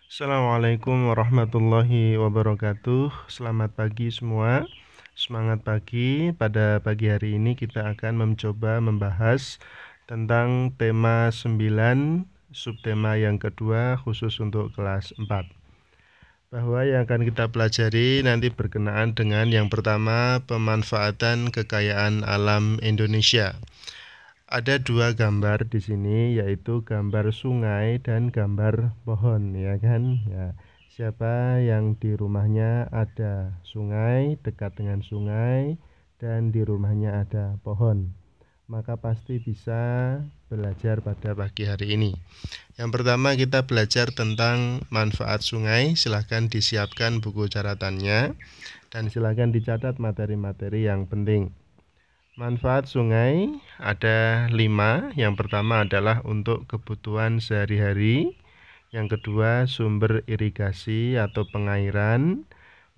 Assalamualaikum warahmatullahi wabarakatuh. Selamat pagi semua. Semangat pagi. Pada pagi hari ini kita akan mencoba membahas tentang tema 9, subtema yang kedua khusus untuk kelas 4. Bahwa yang akan kita pelajari nanti berkenaan dengan yang pertama, pemanfaatan kekayaan alam Indonesia. Ada dua gambar di sini, yaitu gambar sungai dan gambar pohon, ya kan? Ya, siapa yang di rumahnya ada sungai, dekat dengan sungai, dan di rumahnya ada pohon, maka pasti bisa belajar pada pagi hari ini. Yang pertama kita belajar tentang manfaat sungai. Silahkan disiapkan buku catatannya dan silahkan dicatat materi-materi yang penting. Manfaat sungai ada 5. Yang pertama adalah untuk kebutuhan sehari-hari. Yang kedua sumber irigasi atau pengairan.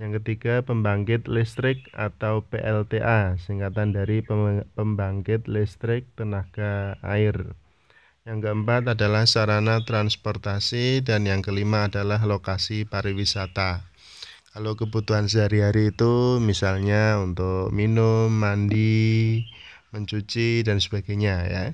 Yang ketiga pembangkit listrik atau PLTA, singkatan dari pembangkit listrik tenaga air. Yang keempat adalah sarana transportasi. Dan yang kelima adalah lokasi pariwisata. Kalau kebutuhan sehari-hari itu misalnya untuk minum, mandi, mencuci dan sebagainya ya.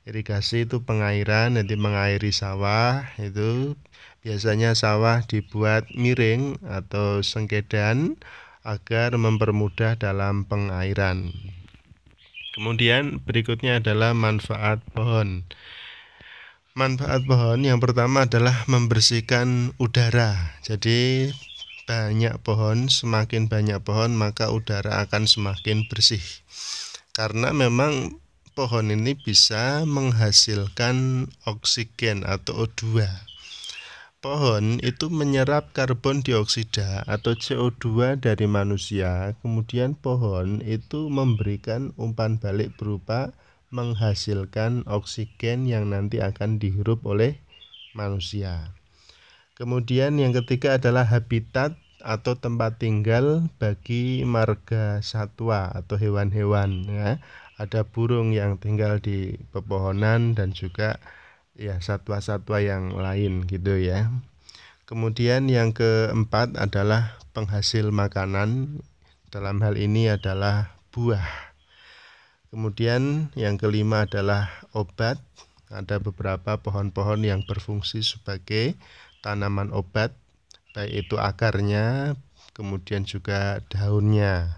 Irigasi itu pengairan, nanti mengairi sawah. Itu biasanya sawah dibuat miring atau sengkedan agar mempermudah dalam pengairan. Kemudian berikutnya adalah manfaat pohon. Manfaat pohon yang pertama adalah membersihkan udara. Jadi banyak pohon, semakin banyak pohon maka udara akan semakin bersih. Karena memang pohon ini bisa menghasilkan oksigen atau O2. Pohon itu menyerap karbon dioksida atau CO2 dari manusia. Kemudian pohon itu memberikan umpan balik berupa menghasilkan oksigen yang nanti akan dihirup oleh manusia. Kemudian yang ketiga adalah habitat atau tempat tinggal bagi marga satwa atau hewan-hewan ya. Ada burung yang tinggal di pepohonan dan juga ya satwa-satwa yang lain gitu ya. Kemudian yang keempat adalah penghasil makanan. Dalam hal ini adalah buah. Kemudian yang kelima adalah obat. Ada beberapa pohon-pohon yang berfungsi sebagai tanaman obat, baik itu akarnya, kemudian juga daunnya.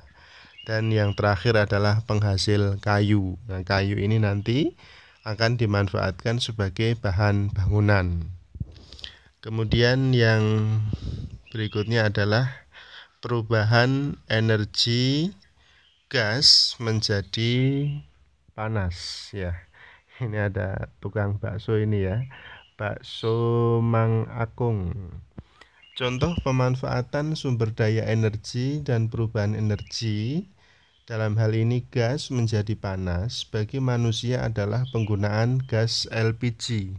Dan yang terakhir adalah penghasil kayu. Nah, kayu ini nanti akan dimanfaatkan sebagai bahan bangunan. Kemudian yang berikutnya adalah perubahan energi gas menjadi panas ya. Ini ada tukang bakso ini ya, bakso Mang Akung. Contoh pemanfaatan sumber daya energi dan perubahan energi dalam hal ini gas menjadi panas bagi manusia adalah penggunaan gas LPG.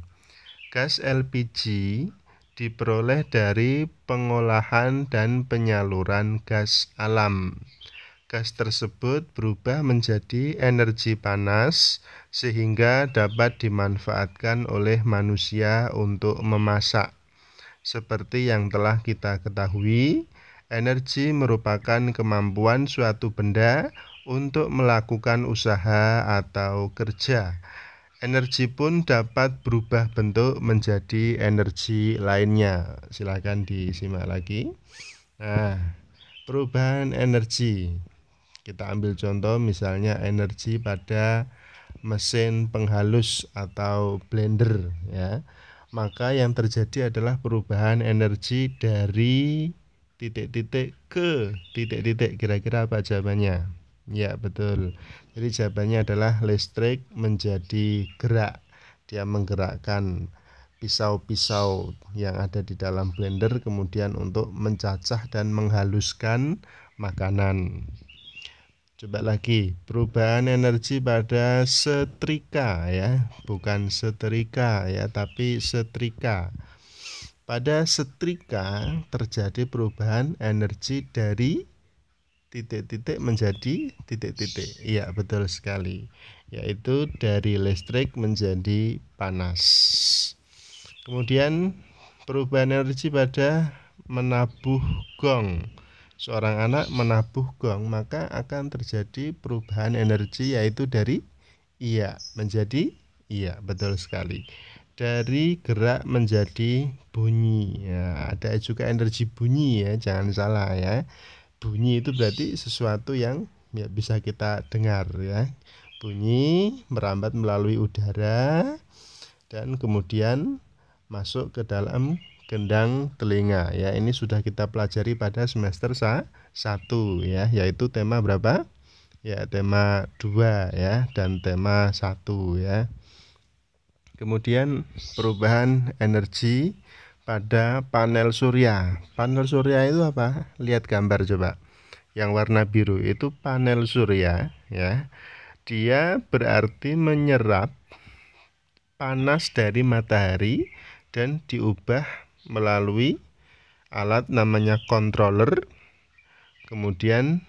Gas LPG diperoleh dari pengolahan dan penyaluran gas alam. Gas tersebut berubah menjadi energi panas sehingga dapat dimanfaatkan oleh manusia untuk memasak. Seperti yang telah kita ketahui, energi merupakan kemampuan suatu benda untuk melakukan usaha atau kerja. Energi pun dapat berubah bentuk menjadi energi lainnya. Silakan disimak lagi. Nah, perubahan energi. Kita ambil contoh misalnya energi pada mesin penghalus atau blender ya. Maka yang terjadi adalah perubahan energi dari titik-titik ke titik-titik. Kira-kira apa jawabannya? Ya, betul. Jadi jawabannya adalah listrik menjadi gerak. Dia menggerakkan pisau-pisau yang ada di dalam blender kemudian untuk mencacah dan menghaluskan makanan. Coba lagi, perubahan energi pada setrika ya, bukan setrika ya, tapi setrika. Pada setrika terjadi perubahan energi dari titik-titik menjadi titik-titik. Iya, betul sekali. Yaitu dari listrik menjadi panas. Kemudian perubahan energi pada menabuh gong. Seorang anak menabuh gong, maka akan terjadi perubahan energi, yaitu dari iya menjadi iya. Betul sekali. Dari gerak menjadi bunyi. Ya, ada juga energi bunyi ya, jangan salah ya. Bunyi itu berarti sesuatu yang ya bisa kita dengar ya. Bunyi merambat melalui udara dan kemudian masuk ke dalam gendang telinga ya. Ini sudah kita pelajari pada semester 1 ya, yaitu tema berapa? Ya, tema 2 ya dan tema 1 ya. Kemudian perubahan energi pada panel surya. Panel surya itu apa? Lihat gambar coba. Yang warna biru itu panel surya ya. Dia berarti menyerap panas dari matahari dan diubah melalui alat namanya controller, kemudian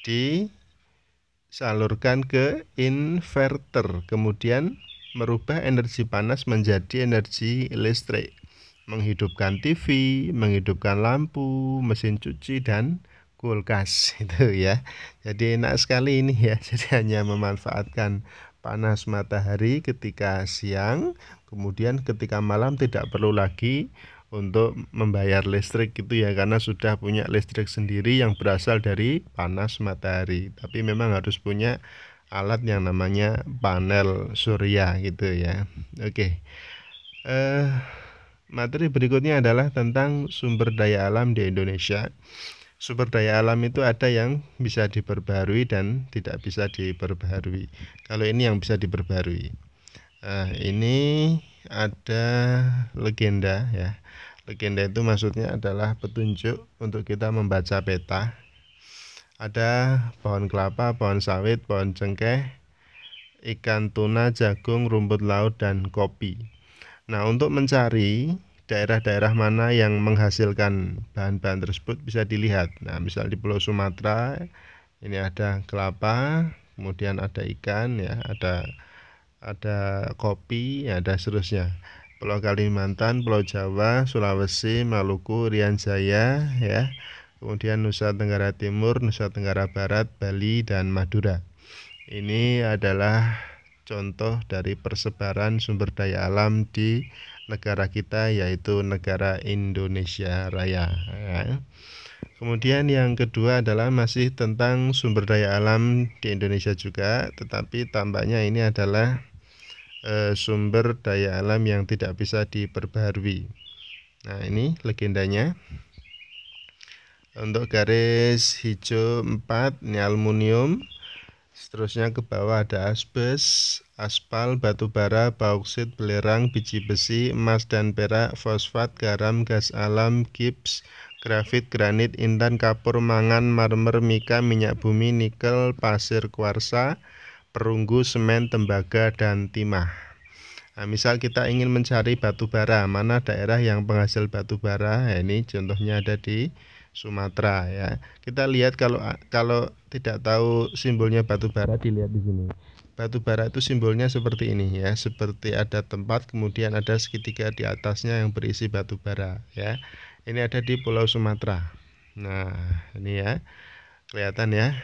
disalurkan ke inverter, kemudian merubah energi panas menjadi energi listrik, menghidupkan TV, menghidupkan lampu, mesin cuci, dan kulkas itu ya. Jadi enak sekali ini ya. Jadi hanya memanfaatkan panas matahari ketika siang, kemudian ketika malam tidak perlu lagi untuk membayar listrik gitu ya, karena sudah punya listrik sendiri yang berasal dari panas matahari. Tapi memang harus punya alat yang namanya panel surya gitu ya. Oke. Materi berikutnya adalah tentang sumber daya alam di Indonesia. Sumber daya alam itu ada yang bisa diperbaharui dan tidak bisa diperbaharui. Kalau ini yang bisa diperbaharui. Ini ada legenda ya. Legenda itu maksudnya adalah petunjuk untuk kita membaca peta. Ada pohon kelapa, pohon sawit, pohon cengkeh, ikan tuna, jagung, rumput laut, dan kopi. Nah, untuk mencari daerah-daerah mana yang menghasilkan bahan-bahan tersebut bisa dilihat. Nah, misal di Pulau Sumatera ini ada kelapa, kemudian ada ikan ya, ada kopi, ada seterusnya. Pulau Kalimantan, Pulau Jawa, Sulawesi, Maluku, Irian Jaya ya. Kemudian Nusa Tenggara Timur, Nusa Tenggara Barat, Bali, dan Madura. Ini adalah contoh dari persebaran sumber daya alam di negara kita, yaitu negara Indonesia Raya ya. Kemudian yang kedua adalah masih tentang sumber daya alam di Indonesia juga, tetapi tampaknya ini adalah sumber daya alam yang tidak bisa diperbaharui. Nah, ini legendanya. Untuk garis hijau 4 ini aluminium. Seterusnya ke bawah ada asbes, aspal, batu bara, bauksit, belerang, biji besi, emas dan perak, fosfat, garam, gas alam, gips, grafit, granit, intan, kapur, mangan, marmer, mika, minyak bumi, nikel, pasir kuarsa, perunggu, semen, tembaga, dan timah. Nah, misal kita ingin mencari batu bara, mana daerah yang penghasil batu bara? Nah, ini contohnya ada di Sumatera ya. Kita lihat kalau tidak tahu simbolnya batu bara, dilihat di sini. Batu bara itu simbolnya seperti ini ya, seperti ada tempat kemudian ada segitiga di atasnya yang berisi batu bara ya. Ini ada di Pulau Sumatera. Nah, ini ya. Kelihatan ya.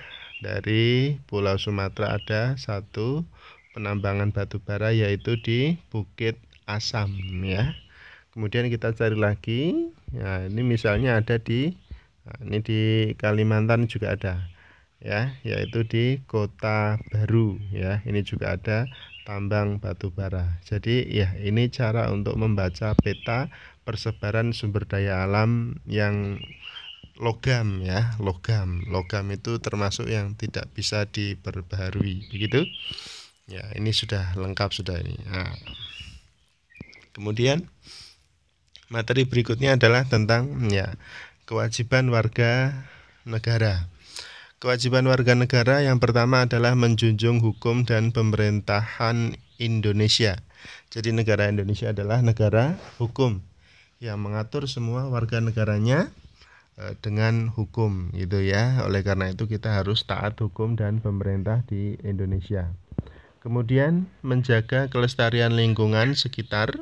Dari Pulau Sumatera ada satu penambangan batu bara, yaitu di Bukit Asam ya. Kemudian kita cari lagi. Nah, ini misalnya ada ini di Kalimantan juga ada ya, yaitu di Kota Baru ya. Ini juga ada tambang batu bara. Jadi ya, ini cara untuk membaca peta persebaran sumber daya alam yang logam ya. Logam itu termasuk yang tidak bisa diperbaharui, begitu ya. Ini sudah lengkap sudah ini. Nah, kemudian materi berikutnya adalah tentang ya kewajiban warga negara. Kewajiban warga negara yang pertama adalah menjunjung hukum dan pemerintahan Indonesia. Jadi negara Indonesia adalah negara hukum yang mengatur semua warga negaranya dengan hukum gitu ya. Oleh karena itu kita harus taat hukum dan pemerintah di Indonesia. Kemudian menjaga kelestarian lingkungan sekitar.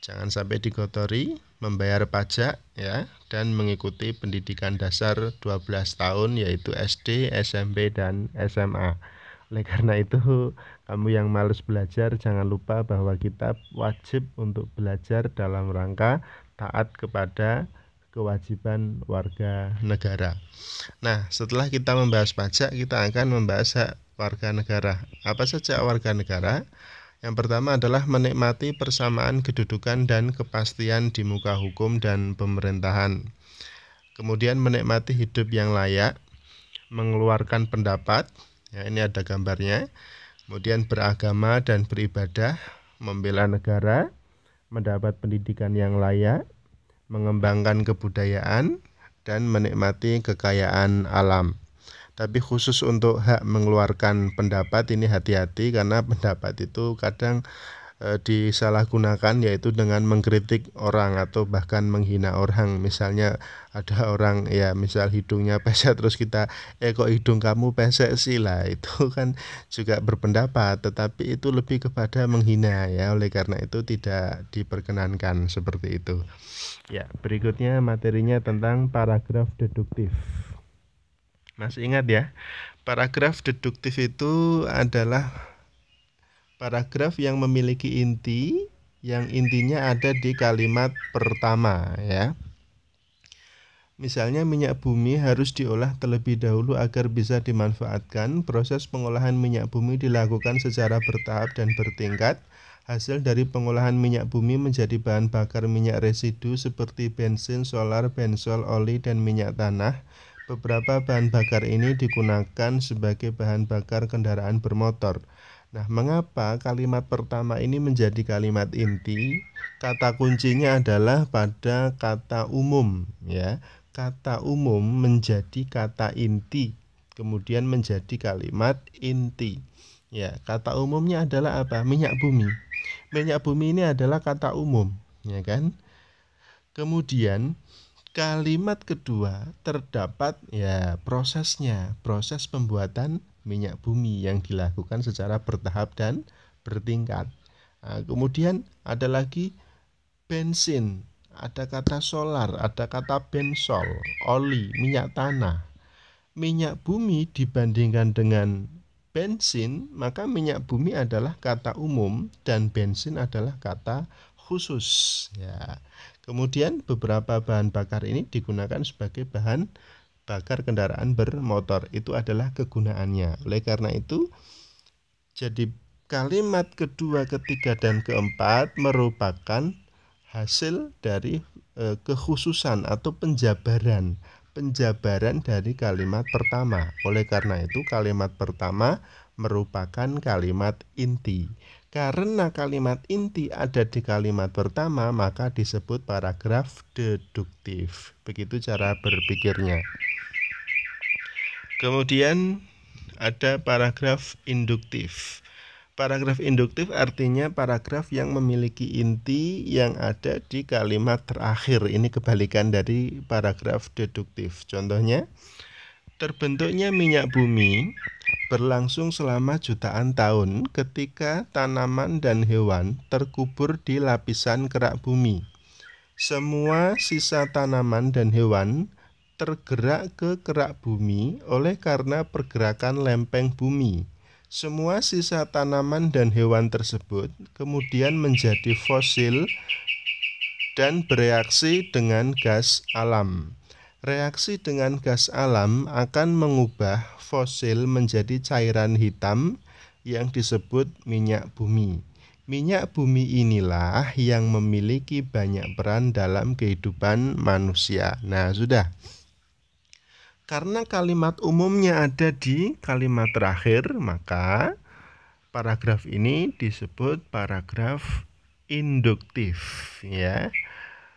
Jangan sampai dikotori, membayar pajak ya, dan mengikuti pendidikan dasar 12 tahun yaitu SD, SMP, dan SMA. Oleh karena itu, kamu yang males belajar jangan lupa bahwa kita wajib untuk belajar dalam rangka taat kepada kewajiban warga negara. Nah, setelah kita membahas pajak, kita akan membahas hak warga negara. Apa saja warga negara? Yang pertama adalah menikmati persamaan kedudukan dan kepastian di muka hukum dan pemerintahan. Kemudian menikmati hidup yang layak, mengeluarkan pendapat, ya ini ada gambarnya. Kemudian beragama dan beribadah, membela negara, mendapat pendidikan yang layak, mengembangkan kebudayaan, dan menikmati kekayaan alam. Tapi khusus untuk hak mengeluarkan pendapat ini hati-hati, karena pendapat itu kadang disalahgunakan, yaitu dengan mengkritik orang atau bahkan menghina orang. Misalnya ada orang ya misal hidungnya pesek, terus kita kok hidung kamu pesek sih, lah itu kan juga berpendapat, tetapi itu lebih kepada menghina ya. Oleh karena itu tidak diperkenankan seperti itu. Ya, berikutnya materinya tentang paragraf deduktif. Masih ingat ya, paragraf deduktif itu adalah paragraf yang memiliki inti, yang intinya ada di kalimat pertama ya. Misalnya minyak bumi harus diolah terlebih dahulu agar bisa dimanfaatkan. Proses pengolahan minyak bumi dilakukan secara bertahap dan bertingkat. Hasil dari pengolahan minyak bumi menjadi bahan bakar minyak residu seperti bensin, solar, bensol, oli, dan minyak tanah. Beberapa bahan bakar ini digunakan sebagai bahan bakar kendaraan bermotor. Nah, mengapa kalimat pertama ini menjadi kalimat inti? Kata kuncinya adalah pada kata umum ya. Kata umum menjadi kata inti, kemudian menjadi kalimat inti. Ya, kata umumnya adalah apa? Minyak bumi. Minyak bumi ini adalah kata umum, ya kan? Kemudian kalimat kedua terdapat ya prosesnya, proses pembuatan minyak bumi yang dilakukan secara bertahap dan bertingkat. Nah, kemudian ada lagi bensin, ada kata solar, ada kata bensol, oli, minyak tanah. Minyak bumi dibandingkan dengan bensin, maka minyak bumi adalah kata umum dan bensin adalah kata khusus ya. Kemudian beberapa bahan bakar ini digunakan sebagai bahan bakar kendaraan bermotor. Itu adalah kegunaannya. Oleh karena itu, jadi kalimat kedua, ketiga, dan keempat merupakan hasil dari kekhususan atau penjabaran dari kalimat pertama. Oleh karena itu, kalimat pertama merupakan kalimat inti. Karena kalimat inti ada di kalimat pertama, maka disebut paragraf deduktif. Begitu cara berpikirnya. Kemudian ada paragraf induktif. Paragraf induktif artinya paragraf yang memiliki inti yang ada di kalimat terakhir. Ini kebalikan dari paragraf deduktif. Contohnya, terbentuknya minyak bumi berlangsung selama jutaan tahun ketika tanaman dan hewan terkubur di lapisan kerak bumi. Semua sisa tanaman dan hewan tergerak ke kerak bumi oleh karena pergerakan lempeng bumi. Semua sisa tanaman dan hewan tersebut kemudian menjadi fosil dan bereaksi dengan gas alam. Reaksi dengan gas alam akan mengubah fosil menjadi cairan hitam yang disebut minyak bumi. Minyak bumi inilah yang memiliki banyak peran dalam kehidupan manusia. Nah, sudah. Karena kalimat umumnya ada di kalimat terakhir, maka paragraf ini disebut paragraf induktif ya.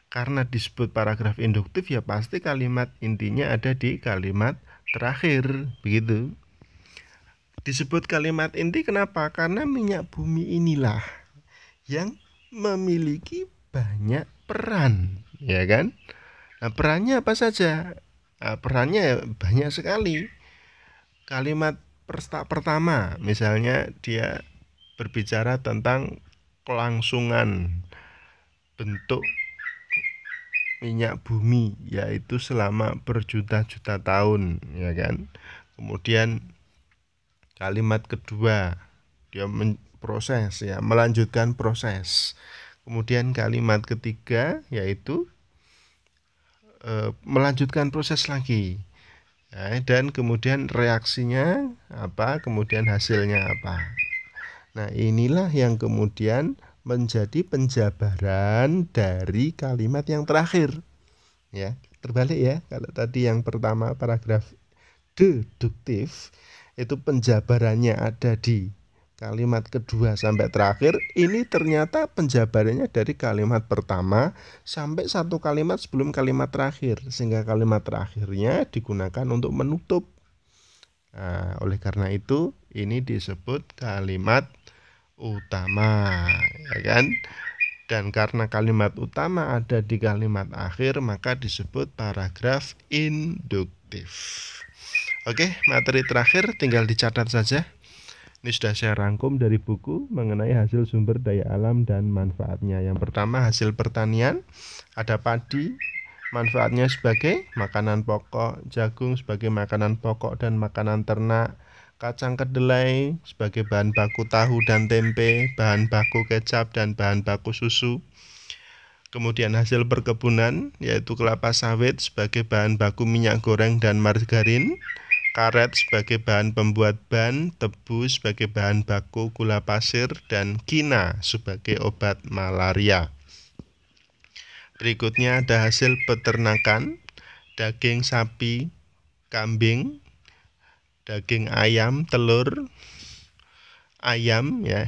Karena disebut paragraf induktif ya pasti kalimat intinya ada di kalimat terakhir, begitu. Disebut kalimat inti kenapa? Karena minyak bumi inilah yang memiliki banyak peran, ya kan? Nah, perannya apa saja? Nah, perannya banyak sekali. Kalimat pertama, misalnya dia berbicara tentang kelangsungan bentuk minyak bumi, yaitu selama berjuta-juta tahun, ya kan. Kemudian kalimat kedua, dia proses, ya, melanjutkan proses. Kemudian kalimat ketiga yaitu melanjutkan proses lagi, ya, dan kemudian reaksinya apa, kemudian hasilnya apa. Nah, inilah yang kemudian menjadi penjabaran dari kalimat yang terakhir, ya. Terbalik ya, kalau tadi yang pertama paragraf deduktif itu penjabarannya ada di kalimat kedua sampai terakhir, ini ternyata penjabarannya dari kalimat pertama sampai satu kalimat sebelum kalimat terakhir, sehingga kalimat terakhirnya digunakan untuk menutup. Nah, oleh karena itu ini disebut kalimat utama, ya kan? Dan karena kalimat utama ada di kalimat akhir, maka disebut paragraf induktif. Oke, materi terakhir tinggal dicatat saja. Ini sudah saya rangkum dari buku mengenai hasil sumber daya alam dan manfaatnya. Yang pertama, hasil pertanian, ada padi, manfaatnya sebagai makanan pokok, jagung sebagai makanan pokok dan makanan ternak, kacang kedelai sebagai bahan baku tahu dan tempe, bahan baku kecap dan bahan baku susu. Kemudian hasil perkebunan, yaitu kelapa sawit sebagai bahan baku minyak goreng dan margarin, karet sebagai bahan pembuat ban, tebu sebagai bahan baku gula pasir, dan kina sebagai obat malaria. Berikutnya ada hasil peternakan, daging sapi, kambing, daging ayam, telur ayam, ya.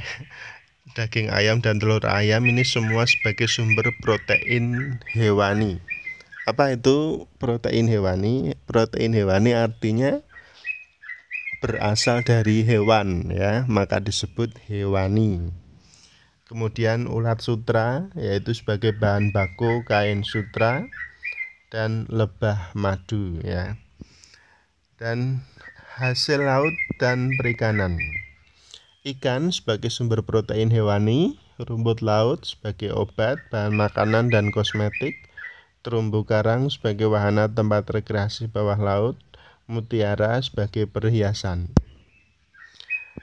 Daging ayam dan telur ayam ini semua sebagai sumber protein hewani. Apa itu protein hewani? Protein hewani artinya berasal dari hewan, ya, maka disebut hewani. Kemudian ulat sutra, yaitu sebagai bahan baku kain sutra, dan lebah madu, ya. Dan hasil laut dan perikanan, ikan sebagai sumber protein hewani, rumput laut sebagai obat, bahan makanan dan kosmetik, terumbu karang sebagai wahana tempat rekreasi bawah laut, mutiara sebagai perhiasan.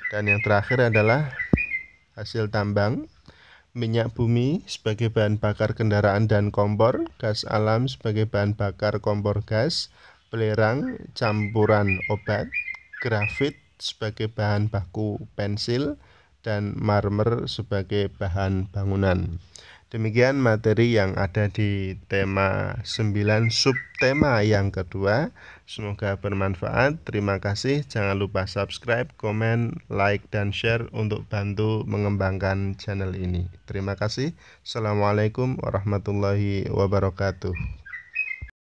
Dan yang terakhir adalah hasil tambang, minyak bumi sebagai bahan bakar kendaraan dan kompor, gas alam sebagai bahan bakar kompor gas, belerang campuran obat, grafit sebagai bahan baku pensil, dan marmer sebagai bahan bangunan. Demikian materi yang ada di tema 9 subtema yang kedua. Semoga bermanfaat. Terima kasih. Jangan lupa subscribe, komen, like, dan share untuk bantu mengembangkan channel ini. Terima kasih. Assalamualaikum warahmatullahi wabarakatuh.